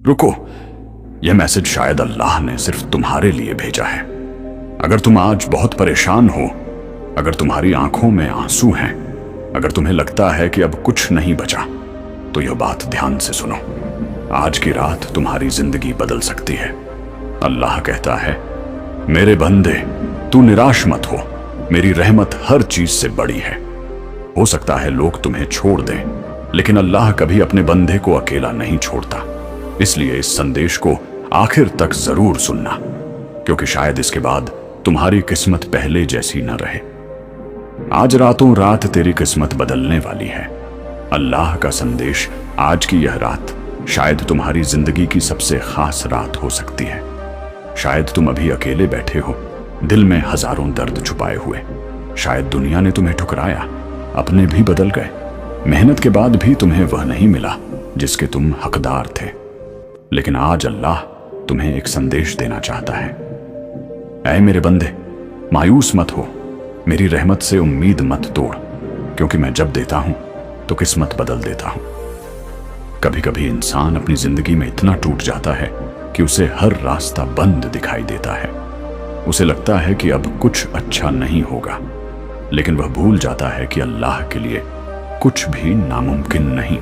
रुको, यह मैसेज शायद अल्लाह ने सिर्फ तुम्हारे लिए भेजा है। अगर तुम आज बहुत परेशान हो, अगर तुम्हारी आंखों में आंसू हैं, अगर तुम्हें लगता है कि अब कुछ नहीं बचा, तो यह बात ध्यान से सुनो। आज की रात तुम्हारी जिंदगी बदल सकती है। अल्लाह कहता है, मेरे बंदे, तू निराश मत हो, मेरी रहमत हर चीज से बड़ी है। हो सकता है लोग तुम्हें छोड़ दें, लेकिन अल्लाह कभी अपने बंदे को अकेला नहीं छोड़ता। इसलिए इस संदेश को आखिर तक जरूर सुनना, क्योंकि शायद इसके बाद तुम्हारी किस्मत पहले जैसी न रहे। आज रातों रात तेरी किस्मत बदलने वाली है। अल्लाह का संदेश, आज की यह रात शायद तुम्हारी जिंदगी की सबसे खास रात हो सकती है। शायद तुम अभी अकेले बैठे हो, दिल में हजारों दर्द छुपाए हुए। शायद दुनिया ने तुम्हें ठुकराया, अपने भी बदल गए, मेहनत के बाद भी तुम्हें वह नहीं मिला जिसके तुम हकदार थे। लेकिन आज अल्लाह तुम्हें एक संदेश देना चाहता है। ऐ मेरे बंदे, मायूस मत हो, मेरी रहमत से उम्मीद मत तोड़, क्योंकि मैं जब देता हूं तो किस्मत बदल देता हूं। कभी कभी इंसान अपनी जिंदगी में इतना टूट जाता है कि उसे हर रास्ता बंद दिखाई देता है। उसे लगता है कि अब कुछ अच्छा नहीं होगा, लेकिन वह भूल जाता है कि अल्लाह के लिए कुछ भी नामुमकिन नहीं।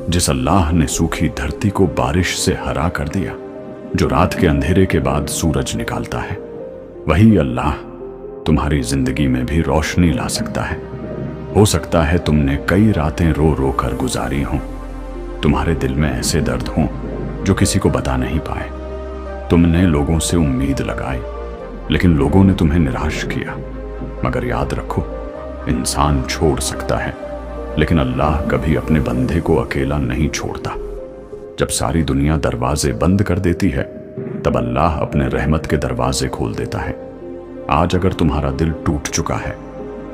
जिस अल्लाह ने सूखी धरती को बारिश से हरा कर दिया, जो रात के अंधेरे के बाद सूरज निकालता है, वही अल्लाह तुम्हारी जिंदगी में भी रोशनी ला सकता है। हो सकता है तुमने कई रातें रो रो कर गुजारी हों, तुम्हारे दिल में ऐसे दर्द हों जो किसी को बता नहीं पाए। तुमने लोगों से उम्मीद लगाई, लेकिन लोगों ने तुम्हें निराश किया। मगर याद रखो, इंसान छोड़ सकता है, लेकिन अल्लाह कभी अपने बंदे को अकेला नहीं छोड़ता। जब सारी दुनिया दरवाजे बंद कर देती है, तब अल्लाह अपने रहमत के दरवाजे खोल देता है। आज अगर तुम्हारा दिल टूट चुका है,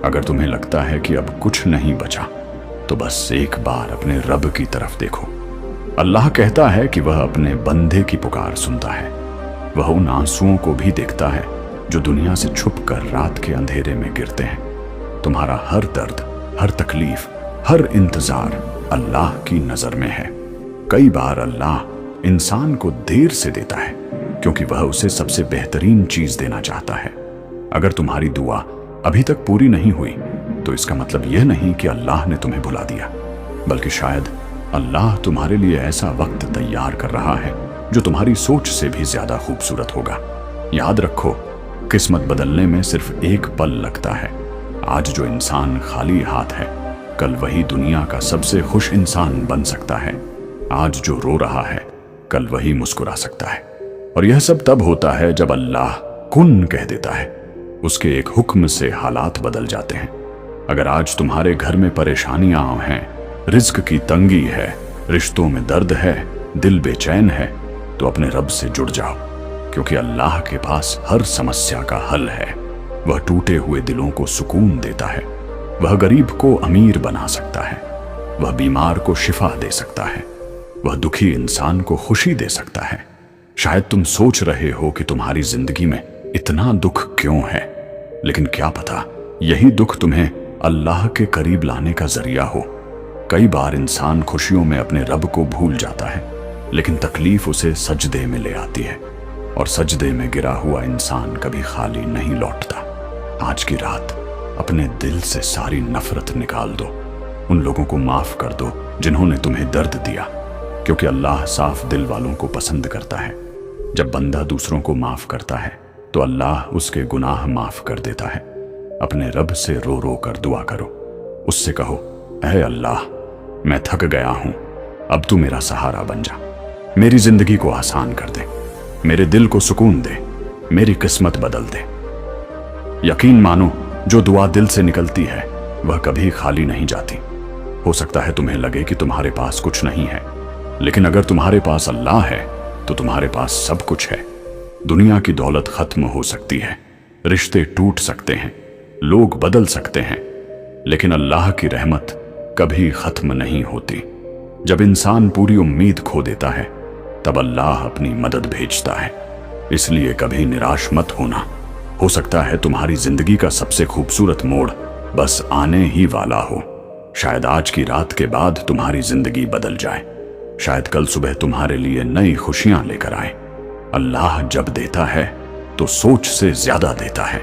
अगर तुम्हें लगता है कि अब कुछ नहीं बचा, तो बस एक बार अपने रब की तरफ देखो। अल्लाह कहता है कि वह अपने बंदे की पुकार सुनता है। वह उन आंसुओं को भी देखता है जो दुनिया से छुपकर रात के अंधेरे में गिरते हैं। तुम्हारा हर दर्द, हर तकलीफ, हर इंतजार अल्लाह की नजर में है। कई बार अल्लाह इंसान को देर से देता है, क्योंकि वह उसे सबसे बेहतरीन चीज देना चाहता है। अगर तुम्हारी दुआ अभी तक पूरी नहीं हुई, तो इसका मतलब यह नहीं कि अल्लाह ने तुम्हें भुला दिया, बल्कि शायद अल्लाह तुम्हारे लिए ऐसा वक्त तैयार कर रहा है जो तुम्हारी सोच से भी ज्यादा खूबसूरत होगा। याद रखो, किस्मत बदलने में सिर्फ एक पल लगता है। आज जो इंसान खाली हाथ है, कल वही दुनिया का सबसे खुश इंसान बन सकता है। आज जो रो रहा है, कल वही मुस्कुरा सकता है। और यह सब तब होता है जब अल्लाह कुन कह देता है। उसके एक हुक्म से हालात बदल जाते हैं। अगर आज तुम्हारे घर में परेशानियां हैं, रिज्क की तंगी है, रिश्तों में दर्द है, दिल बेचैन है, तो अपने रब से जुड़ जाओ, क्योंकि अल्लाह के पास हर समस्या का हल है। वह टूटे हुए दिलों को सुकून देता है। वह गरीब को अमीर बना सकता है। वह बीमार को शिफा दे सकता है। वह दुखी इंसान को खुशी दे सकता है। शायद तुम सोच रहे हो कि तुम्हारी जिंदगी में इतना दुख क्यों है, लेकिन क्या पता यही दुख तुम्हें अल्लाह के करीब लाने का जरिया हो। कई बार इंसान खुशियों में अपने रब को भूल जाता है, लेकिन तकलीफ उसे सजदे में ले आती है, और सजदे में गिरा हुआ इंसान कभी खाली नहीं लौटता। आज की रात अपने दिल से सारी नफरत निकाल दो। उन लोगों को माफ कर दो जिन्होंने तुम्हें दर्द दिया, क्योंकि अल्लाह साफ दिल वालों को पसंद करता है। जब बंदा दूसरों को माफ करता है, तो अल्लाह उसके गुनाह माफ कर देता है। अपने रब से रो रो कर दुआ करो। उससे कहो, ऐ अल्लाह, मैं थक गया हूं, अब तू मेरा सहारा बन जा। मेरी जिंदगी को आसान कर दे, मेरे दिल को सुकून दे, मेरी किस्मत बदल दे। यकीन मानो, जो दुआ दिल से निकलती है वह कभी खाली नहीं जाती। हो सकता है तुम्हें लगे कि तुम्हारे पास कुछ नहीं है, लेकिन अगर तुम्हारे पास अल्लाह है तो तुम्हारे पास सब कुछ है। दुनिया की दौलत खत्म हो सकती है, रिश्ते टूट सकते हैं, लोग बदल सकते हैं, लेकिन अल्लाह की रहमत कभी खत्म नहीं होती। जब इंसान पूरी उम्मीद खो देता है, तब अल्लाह अपनी मदद भेजता है। इसलिए कभी निराश मत होना। हो सकता है तुम्हारी जिंदगी का सबसे खूबसूरत मोड़ बस आने ही वाला हो। शायद आज की रात के बाद तुम्हारी जिंदगी बदल जाए। शायद कल सुबह तुम्हारे लिए नई खुशियां लेकर आए। अल्लाह जब देता है तो सोच से ज्यादा देता है।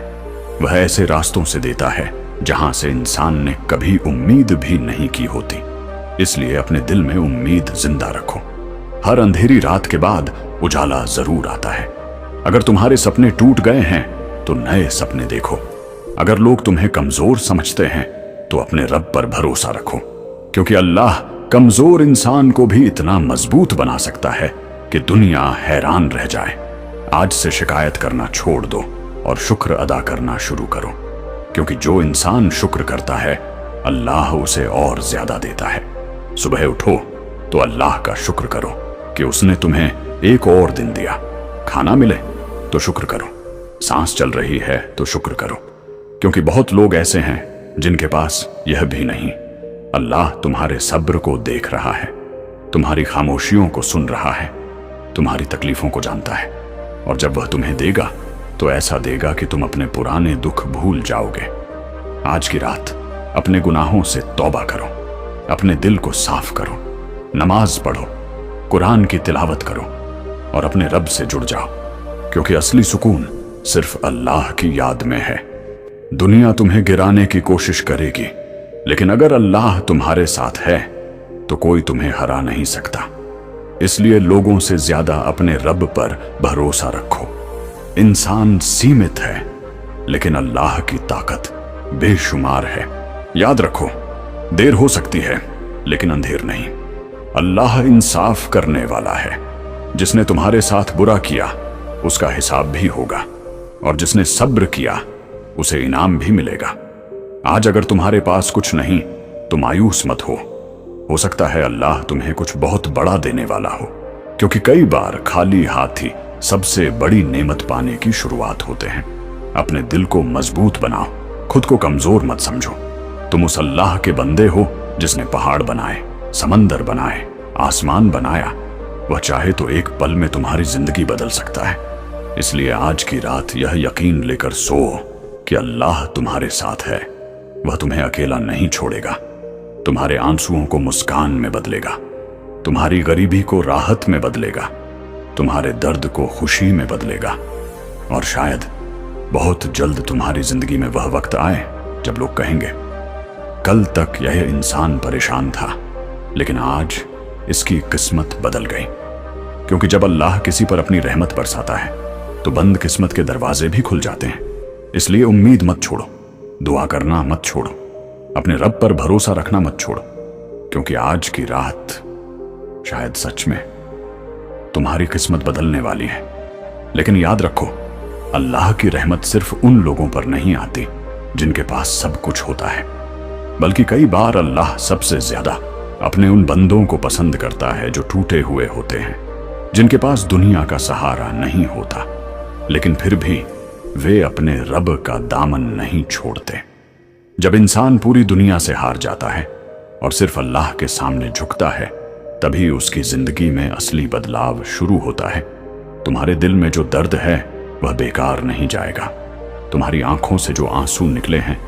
वह ऐसे रास्तों से देता है जहां से इंसान ने कभी उम्मीद भी नहीं की होती। इसलिए अपने दिल में उम्मीद जिंदा रखो। हर अंधेरी रात के बाद उजाला जरूर आता है। अगर तुम्हारे सपने टूट गए हैं तो नए सपने देखो। अगर लोग तुम्हें कमजोर समझते हैं तो अपने रब पर भरोसा रखो, क्योंकि अल्लाह कमजोर इंसान को भी इतना मजबूत बना सकता है कि दुनिया हैरान रह जाए। आज से शिकायत करना छोड़ दो और शुक्र अदा करना शुरू करो, क्योंकि जो इंसान शुक्र करता है अल्लाह उसे और ज्यादा देता है। सुबह उठो तो अल्लाह का शुक्र करो कि उसने तुम्हें एक और दिन दिया। खाना मिले तो शुक्र करो, सांस चल रही है तो शुक्र करो, क्योंकि बहुत लोग ऐसे हैं जिनके पास यह भी नहीं। अल्लाह तुम्हारे सब्र को देख रहा है, तुम्हारी खामोशियों को सुन रहा है, तुम्हारी तकलीफों को जानता है, और जब वह तुम्हें देगा तो ऐसा देगा कि तुम अपने पुराने दुख भूल जाओगे। आज की रात अपने गुनाहों से तौबा करो, अपने दिल को साफ करो, नमाज पढ़ो, कुरान की तिलावत करो और अपने रब से जुड़ जाओ, क्योंकि असली सुकून सिर्फ अल्लाह की याद में है। दुनिया तुम्हें गिराने की कोशिश करेगी, लेकिन अगर अल्लाह तुम्हारे साथ है तो कोई तुम्हें हरा नहीं सकता। इसलिए लोगों से ज्यादा अपने रब पर भरोसा रखो। इंसान सीमित है, लेकिन अल्लाह की ताकत बेशुमार है। याद रखो, देर हो सकती है लेकिन अंधेर नहीं। अल्लाह इंसाफ करने वाला है। जिसने तुम्हारे साथ बुरा किया उसका हिसाब भी होगा, और जिसने सब्र किया उसे इनाम भी मिलेगा। आज अगर तुम्हारे पास कुछ नहीं तो मायूस मत हो सकता है अल्लाह तुम्हें कुछ बहुत बड़ा देने वाला हो, क्योंकि कई बार खाली हाथ ही सबसे बड़ी नेमत पाने की शुरुआत होते हैं। अपने दिल को मजबूत बनाओ, खुद को कमजोर मत समझो। तुम उस अल्लाह के बंदे हो जिसने पहाड़ बनाए, समंदर बनाए, आसमान बनाया। वह चाहे तो एक पल में तुम्हारी जिंदगी बदल सकता है। इसलिए आज की रात यह यकीन लेकर सो कि अल्लाह तुम्हारे साथ है। वह तुम्हें अकेला नहीं छोड़ेगा, तुम्हारे आंसुओं को मुस्कान में बदलेगा, तुम्हारी गरीबी को राहत में बदलेगा, तुम्हारे दर्द को खुशी में बदलेगा। और शायद बहुत जल्द तुम्हारी जिंदगी में वह वक्त आए जब लोग कहेंगे, कल तक यह इंसान परेशान था लेकिन आज इसकी किस्मत बदल गई। क्योंकि जब अल्लाह किसी पर अपनी रहमत बरसाता है तो बंद किस्मत के दरवाजे भी खुल जाते हैं। इसलिए उम्मीद मत छोड़ो, दुआ करना मत छोड़ो, अपने रब पर भरोसा रखना मत छोड़ो, क्योंकि आज की रात शायद सच में तुम्हारी किस्मत बदलने वाली है। लेकिन याद रखो, अल्लाह की रहमत सिर्फ उन लोगों पर नहीं आती जिनके पास सब कुछ होता है, बल्कि कई बार अल्लाह सबसे ज्यादा अपने उन बंदों को पसंद करता है जो टूटे हुए होते हैं, जिनके पास दुनिया का सहारा नहीं होता, लेकिन फिर भी वे अपने रब का दामन नहीं छोड़ते। जब इंसान पूरी दुनिया से हार जाता है और सिर्फ अल्लाह के सामने झुकता है, तभी उसकी जिंदगी में असली बदलाव शुरू होता है। तुम्हारे दिल में जो दर्द है वह बेकार नहीं जाएगा। तुम्हारी आंखों से जो आंसू निकले हैं,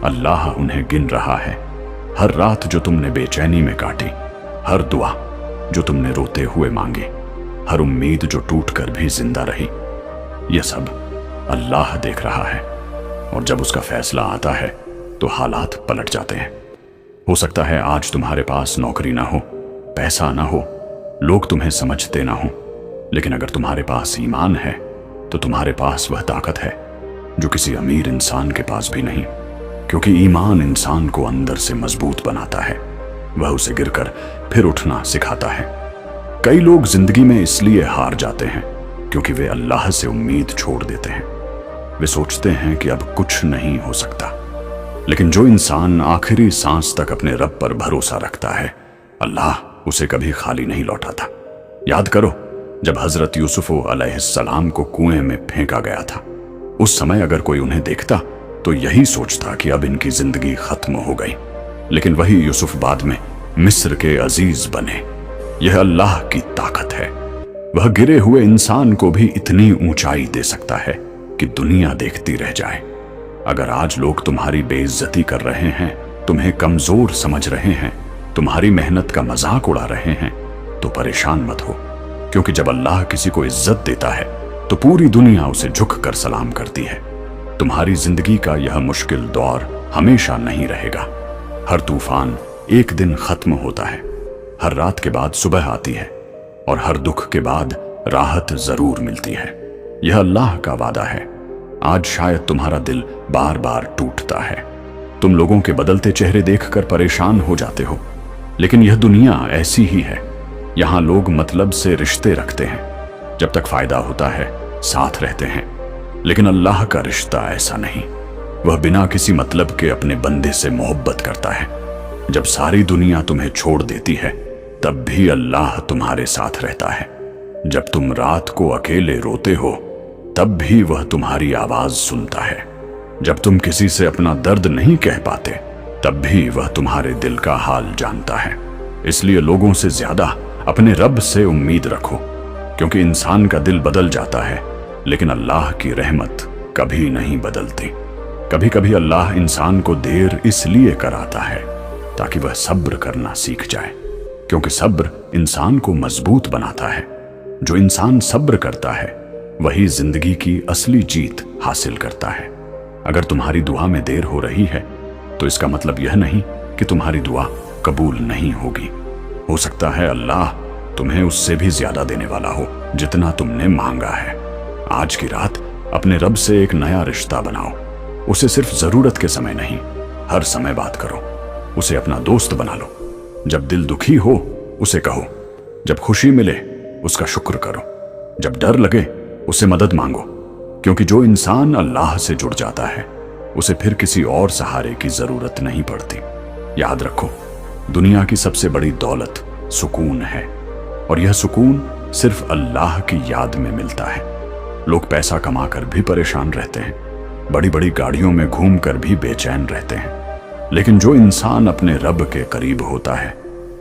अल्लाह उन्हें गिन रहा है। हर रात जो तुमने बेचैनी में काटी, हर दुआ जो तुमने रोते हुए मांगी, हर उम्मीद जो टूटकर भी जिंदा रही, यह सब अल्लाह देख रहा है। और जब उसका फैसला आता है तो हालात पलट जाते हैं। हो सकता है आज तुम्हारे पास नौकरी ना हो, पैसा ना हो, लोग तुम्हें समझते ना हो, लेकिन अगर तुम्हारे पास ईमान है तो तुम्हारे पास वह ताकत है जो किसी अमीर इंसान के पास भी नहीं, क्योंकि ईमान इंसान को अंदर से मजबूत बनाता है। वह उसे गिरकर फिर उठना सिखाता है। कई लोग जिंदगी में इसलिए हार जाते हैं क्योंकि वे अल्लाह से उम्मीद छोड़ देते हैं। वे सोचते हैं कि अब कुछ नहीं हो सकता, लेकिन जो इंसान आखिरी सांस तक अपने रब पर भरोसा रखता है, अल्लाह उसे कभी खाली नहीं लौटाता। याद करो, जब हजरत यूसुफ अलैहिस्सलाम को कुएं में फेंका गया था, उस समय अगर कोई उन्हें देखता तो यही सोचता कि अब इनकी जिंदगी खत्म हो गई, लेकिन वही यूसुफ बाद में मिस्र के अजीज बने। यह अल्लाह की ताकत है। वह गिरे हुए इंसान को भी इतनी ऊंचाई दे सकता है कि दुनिया देखती रह जाए। अगर आज लोग तुम्हारी बेइज्जती कर रहे हैं, तुम्हें कमजोर समझ रहे हैं, तुम्हारी मेहनत का मजाक उड़ा रहे हैं, तो परेशान मत हो, क्योंकि जब अल्लाह किसी को इज्जत देता है तो पूरी दुनिया उसे झुक कर सलाम करती है। तुम्हारी जिंदगी का यह मुश्किल दौर हमेशा नहीं रहेगा। हर तूफान एक दिन खत्म होता है, हर रात के बाद सुबह आती है, और हर दुख के बाद राहत जरूर मिलती है। यह अल्लाह का वादा है। आज शायद तुम्हारा दिल बार बार टूटता है, तुम लोगों के बदलते चेहरे देखकर परेशान हो जाते हो, लेकिन यह दुनिया ऐसी ही है। यहाँ लोग मतलब से रिश्ते रखते हैं, जब तक फायदा होता है साथ रहते हैं, लेकिन अल्लाह का रिश्ता ऐसा नहीं। वह बिना किसी मतलब के अपने बंदे से मोहब्बत करता है। जब सारी दुनिया तुम्हें छोड़ देती है तब भी अल्लाह तुम्हारे साथ रहता है। जब तुम रात को अकेले रोते हो तब भी वह तुम्हारी आवाज सुनता है। जब तुम किसी से अपना दर्द नहीं कह पाते तब भी वह तुम्हारे दिल का हाल जानता है। इसलिए लोगों से ज्यादा अपने रब से उम्मीद रखो, क्योंकि इंसान का दिल बदल जाता है लेकिन अल्लाह की रहमत कभी नहीं बदलती। कभी कभी अल्लाह इंसान को देर इसलिए कराता है ताकि वह सब्र करना सीख जाए, क्योंकि सब्र इंसान को मजबूत बनाता है। जो इंसान सब्र करता है वही जिंदगी की असली जीत हासिल करता है। अगर तुम्हारी दुआ में देर हो रही है तो इसका मतलब यह नहीं कि तुम्हारी दुआ कबूल नहीं होगी। हो सकता है अल्लाह तुम्हें उससे भी ज्यादा देने वाला हो जितना तुमने मांगा है। आज की रात अपने रब से एक नया रिश्ता बनाओ। उसे सिर्फ जरूरत के समय नहीं, हर समय बात करो। उसे अपना दोस्त बना लो। जब दिल दुखी हो उसे कहो, जब खुशी मिले उसका शुक्र करो, जब डर लगे उसे मदद मांगो, क्योंकि जो इंसान अल्लाह से जुड़ जाता है उसे फिर किसी और सहारे की जरूरत नहीं पड़ती। याद रखो, दुनिया की सबसे बड़ी दौलत सुकून है, और यह सुकून सिर्फ अल्लाह की याद में मिलता है। लोग पैसा कमाकर भी परेशान रहते हैं, बड़ी बड़ी गाड़ियों में घूमकर भी बेचैन रहते हैं, लेकिन जो इंसान अपने रब के करीब होता है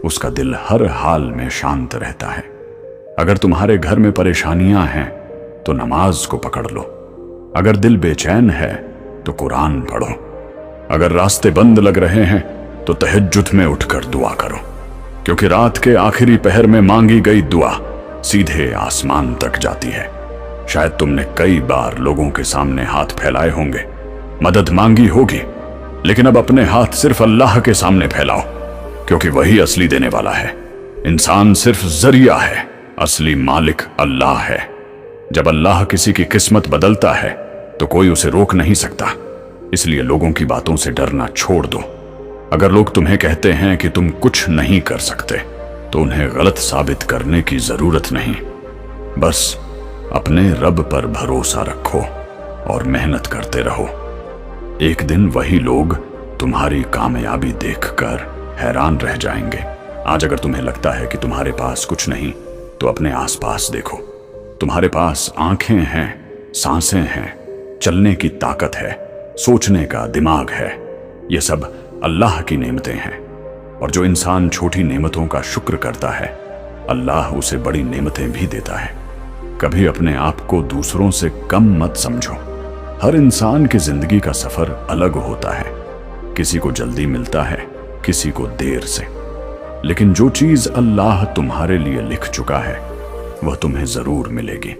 उसका दिल हर हाल में शांत रहता है। अगर तुम्हारे घर में परेशानियां हैं तो नमाज को पकड़ लो। अगर दिल बेचैन है तो कुरान पढ़ो। अगर रास्ते बंद लग रहे हैं तो तहज्जुद में उठकर दुआ करो, क्योंकि रात के आखिरी पहर में मांगी गई दुआ सीधे आसमान तक जाती है। शायद तुमने कई बार लोगों के सामने हाथ फैलाए होंगे, मदद मांगी होगी, लेकिन अब अपने हाथ सिर्फ अल्लाह के सामने फैलाओ, क्योंकि वही असली देने वाला है। इंसान सिर्फ जरिया है, असली मालिक अल्लाह है। जब अल्लाह किसी की किस्मत बदलता है तो कोई उसे रोक नहीं सकता। इसलिए लोगों की बातों से डरना छोड़ दो। अगर लोग तुम्हें कहते हैं कि तुम कुछ नहीं कर सकते तो उन्हें गलत साबित करने की जरूरत नहीं। बस अपने रब पर भरोसा रखो और मेहनत करते रहो। एक दिन वही लोग तुम्हारी कामयाबी देखकर हैरान रह जाएंगे। आज अगर तुम्हें लगता है कि तुम्हारे पास कुछ नहीं तो अपने आसपास देखो। तुम्हारे पास आंखें हैं, सांसें हैं, चलने की ताकत है, सोचने का दिमाग है। ये सब अल्लाह की नेमतें हैं, और जो इंसान छोटी नेमतों का शुक्र करता है अल्लाह उसे बड़ी नेमतें भी देता है। कभी अपने आप को दूसरों से कम मत समझो। हर इंसान की जिंदगी का सफर अलग होता है। किसी को जल्दी मिलता है, किसी को देर से, लेकिन जो चीज अल्लाह तुम्हारे लिए लिख चुका है वह तुम्हें जरूर मिलेगी।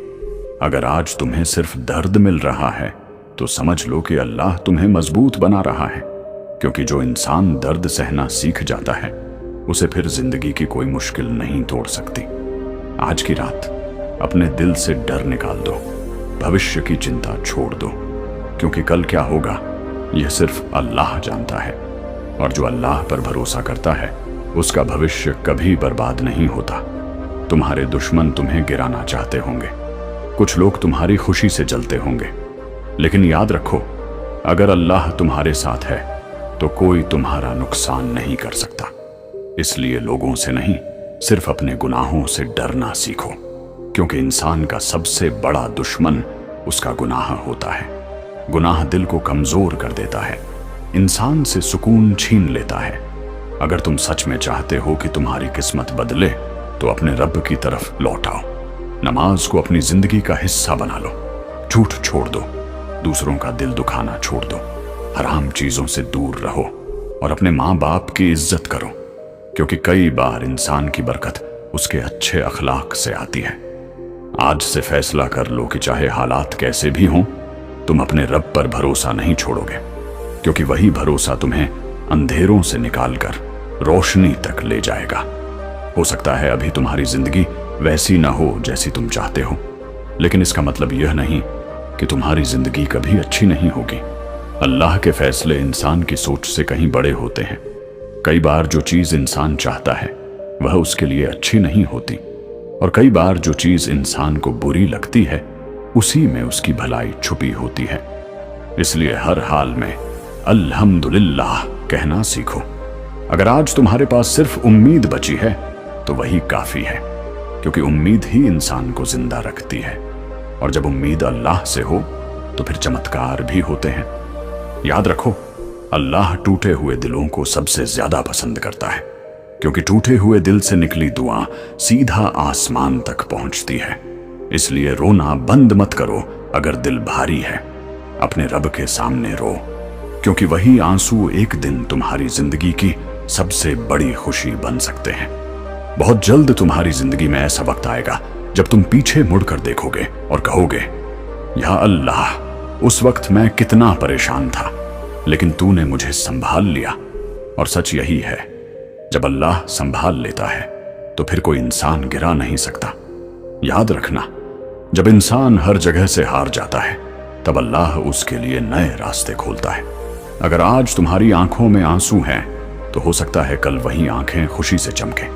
अगर आज तुम्हें सिर्फ दर्द मिल रहा है तो समझ लो कि अल्लाह तुम्हें मजबूत बना रहा है, क्योंकि जो इंसान दर्द सहना सीख जाता है उसे फिर जिंदगी की कोई मुश्किल नहीं तोड़ सकती। आज की रात अपने दिल से डर निकाल दो, भविष्य की चिंता छोड़ दो, क्योंकि कल क्या होगा यह सिर्फ अल्लाह जानता है, और जो अल्लाह पर भरोसा करता है उसका भविष्य कभी बर्बाद नहीं होता। तुम्हारे दुश्मन तुम्हें गिराना चाहते होंगे, कुछ लोग तुम्हारी खुशी से जलते होंगे, लेकिन याद रखो, अगर अल्लाह तुम्हारे साथ है तो कोई तुम्हारा नुकसान नहीं कर सकता। इसलिए लोगों से नहीं, सिर्फ अपने गुनाहों से डरना सीखो, क्योंकि इंसान का सबसे बड़ा दुश्मन उसका गुनाह होता है। गुनाह दिल को कमजोर कर देता है, इंसान से सुकून छीन लेता है। अगर तुम सच में चाहते हो कि तुम्हारी किस्मत बदले तो अपने रब की तरफ लौट आओ। नमाज को अपनी जिंदगी का हिस्सा बना लो, झूठ छोड़ दो, दूसरों का दिल दुखाना छोड़ दो, हराम चीजों से दूर रहो और अपने माँ बाप की इज्जत करो, क्योंकि कई बार इंसान की बरकत उसके अच्छे अखलाक से आती है। आज से फैसला कर लो कि चाहे हालात कैसे भी हों, तुम अपने रब पर भरोसा नहीं छोड़ोगे, क्योंकि वही भरोसा तुम्हें अंधेरों से निकालकर रोशनी तक ले जाएगा। हो सकता है अभी तुम्हारी जिंदगी वैसी ना हो जैसी तुम चाहते हो, लेकिन इसका मतलब यह नहीं कि तुम्हारी जिंदगी कभी अच्छी नहीं होगी। अल्लाह के फैसले इंसान की सोच से कहीं बड़े होते हैं। कई बार जो चीज इंसान चाहता है वह उसके लिए अच्छी नहीं होती, और कई बार जो चीज इंसान को बुरी लगती है उसी में उसकी भलाई छुपी होती है। इसलिए हर हाल में अल्हम्दुलिल्लाह कहना सीखो। अगर आज तुम्हारे पास सिर्फ उम्मीद बची है तो वही काफी है, क्योंकि उम्मीद ही इंसान को जिंदा रखती है, और जब उम्मीद अल्लाह से हो तो फिर चमत्कार भी होते हैं। याद रखो, अल्लाह टूटे हुए दिलों को सबसे ज्यादा पसंद करता है, क्योंकि टूटे हुए दिल से निकली दुआ सीधा आसमान तक पहुंचती है। इसलिए रोना बंद मत करो। अगर दिल भारी है, अपने रब के सामने रो, क्योंकि वही आंसू एक दिन तुम्हारी जिंदगी की सबसे बड़ी खुशी बन सकते हैं। बहुत जल्द तुम्हारी जिंदगी में ऐसा वक्त आएगा जब तुम पीछे मुड़कर देखोगे और कहोगे, या अल्लाह, उस वक्त मैं कितना परेशान था, लेकिन तूने मुझे संभाल लिया। और सच यही है, जब अल्लाह संभाल लेता है तो फिर कोई इंसान गिरा नहीं सकता। याद रखना, जब इंसान हर जगह से हार जाता है तब अल्लाह उसके लिए नए रास्ते खोलता है। अगर आज तुम्हारी आंखों में आंसू हैं तो हो सकता है कल वही आंखें खुशी से चमकें।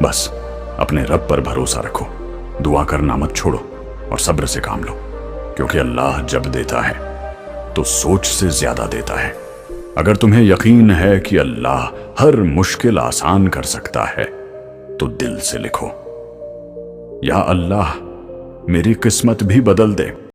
बस अपने रब पर भरोसा रखो, दुआ करना मत छोड़ो और सब्र से काम लो, क्योंकि अल्लाह जब देता है तो सोच से ज्यादा देता है। अगर तुम्हें यकीन है कि अल्लाह हर मुश्किल आसान कर सकता है तो दिल से लिखो, या अल्लाह, मेरी किस्मत भी बदल दे।